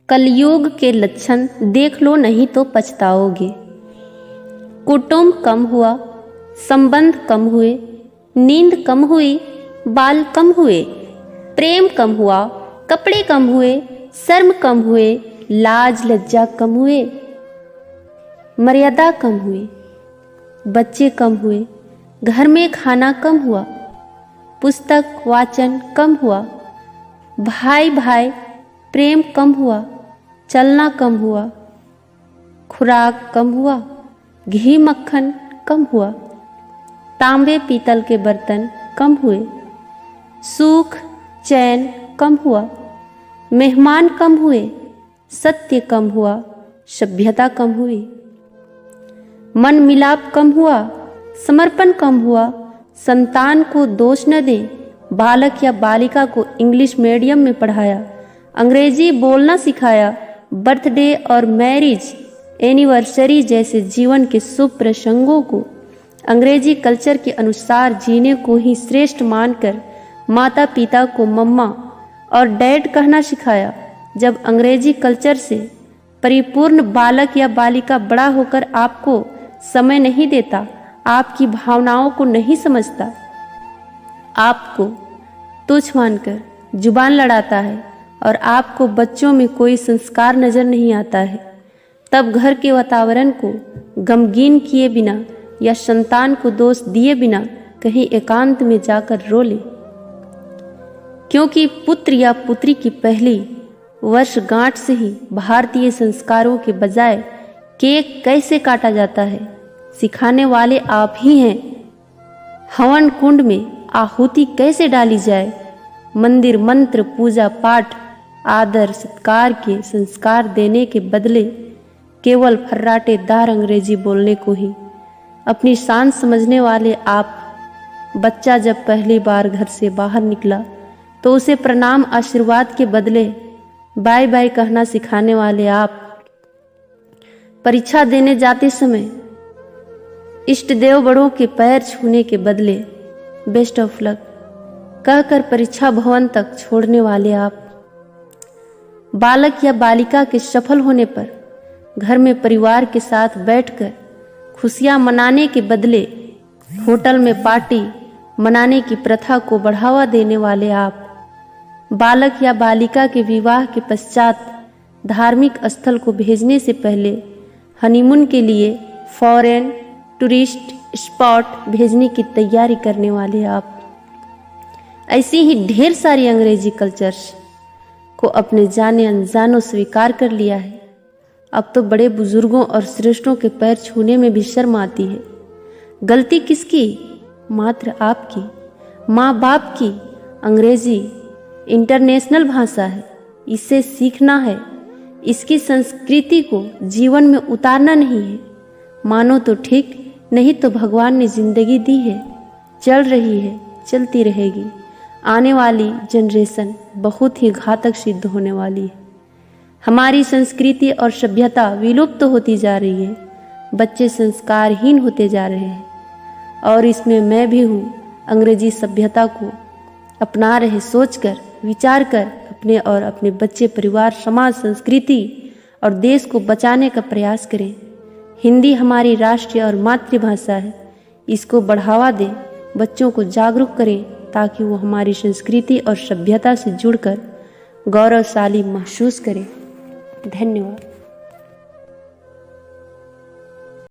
कलयुग के लक्षण देख लो, नहीं तो पछताओगे। कुटुंब कम हुआ, संबंध कम हुए, नींद कम हुई, बाल कम हुए, प्रेम कम हुआ, कपड़े कम हुए, शर्म कम हुए, लाज लज्जा कम हुए, मर्यादा कम हुई, बच्चे कम हुए, घर में खाना कम हुआ, पुस्तक वाचन कम हुआ, भाई भाई प्रेम कम हुआ, चलना कम हुआ, खुराक कम हुआ, घी मक्खन कम हुआ, तांबे पीतल के बर्तन कम हुए, सुख चैन कम हुआ, मेहमान कम हुए, सत्य कम हुआ, सभ्यता कम हुई, मन मिलाप कम हुआ, समर्पण कम हुआ, संतान को दोष न दें, बालक या बालिका को इंग्लिश मीडियम में पढ़ाया, अंग्रेजी बोलना सिखाया, बर्थडे और मैरिज एनिवर्सरी जैसे जीवन के शुभ प्रसंगों को अंग्रेजी कल्चर के अनुसार जीने को ही श्रेष्ठ मानकर माता पिता को मम्मा और डैड कहना सिखाया। जब अंग्रेजी कल्चर से परिपूर्ण बालक या बालिका बड़ा होकर आपको समय नहीं देता, आपकी भावनाओं को नहीं समझता, आपको तुच्छ मानकर जुबान लड़ाता है और आपको बच्चों में कोई संस्कार नजर नहीं आता है, तब घर के वातावरण को गमगीन किए बिना या संतान को दोष दिए बिना कहीं एकांत में जाकर रो ले। क्योंकि पुत्र या पुत्री की पहली वर्षगांठ से ही भारतीय संस्कारों के बजाय केक कैसे काटा जाता है सिखाने वाले आप ही हैं। हवन कुंड में आहुति कैसे डाली जाए, मंदिर मंत्र पूजा पाठ आदर सत्कार के संस्कार देने के बदले केवल फर्राटेदार अंग्रेजी बोलने को ही अपनी शान समझने वाले आप। बच्चा जब पहली बार घर से बाहर निकला तो उसे प्रणाम आशीर्वाद के बदले बाय बाय कहना सिखाने वाले आप। परीक्षा देने जाते समय इष्ट देव बड़ों के पैर छूने के बदले बेस्ट ऑफ लक कहकर परीक्षा भवन तक छोड़ने वाले आप। बालक या बालिका के सफल होने पर घर में परिवार के साथ बैठकर खुशियां मनाने के बदले होटल में पार्टी मनाने की प्रथा को बढ़ावा देने वाले आप। बालक या बालिका के विवाह के पश्चात धार्मिक स्थल को भेजने से पहले हनीमून के लिए फॉरेन टूरिस्ट स्पॉट भेजने की तैयारी करने वाले आप। ऐसी ही ढेर सारी अंग्रेजी कल्चर्स को अपने जाने अनजानों स्वीकार कर लिया है। अब तो बड़े बुजुर्गों और श्रेष्ठों के पैर छूने में भी शर्म आती है। गलती किसकी? मात्र आपकी, माँ बाप की। अंग्रेजी इंटरनेशनल भाषा है, इसे सीखना है, इसकी संस्कृति को जीवन में उतारना नहीं है। मानो तो ठीक, नहीं तो भगवान ने जिंदगी दी है, चल रही है, चलती रहेगी। आने वाली जनरेशन बहुत ही घातक सिद्ध होने वाली है। हमारी संस्कृति और सभ्यता विलुप्त होती जा रही है, बच्चे संस्कारहीन होते जा रहे हैं और इसमें मैं भी हूँ। अंग्रेजी सभ्यता को अपना रहे सोचकर विचार कर अपने और अपने बच्चे परिवार समाज संस्कृति और देश को बचाने का प्रयास करें। हिंदी हमारी राष्ट्रीय और मातृभाषा है, इसको बढ़ावा दें, बच्चों को जागरूक करें ताकि वो हमारी संस्कृति और सभ्यता से जुड़कर गौरवशाली महसूस करें। धन्यवाद।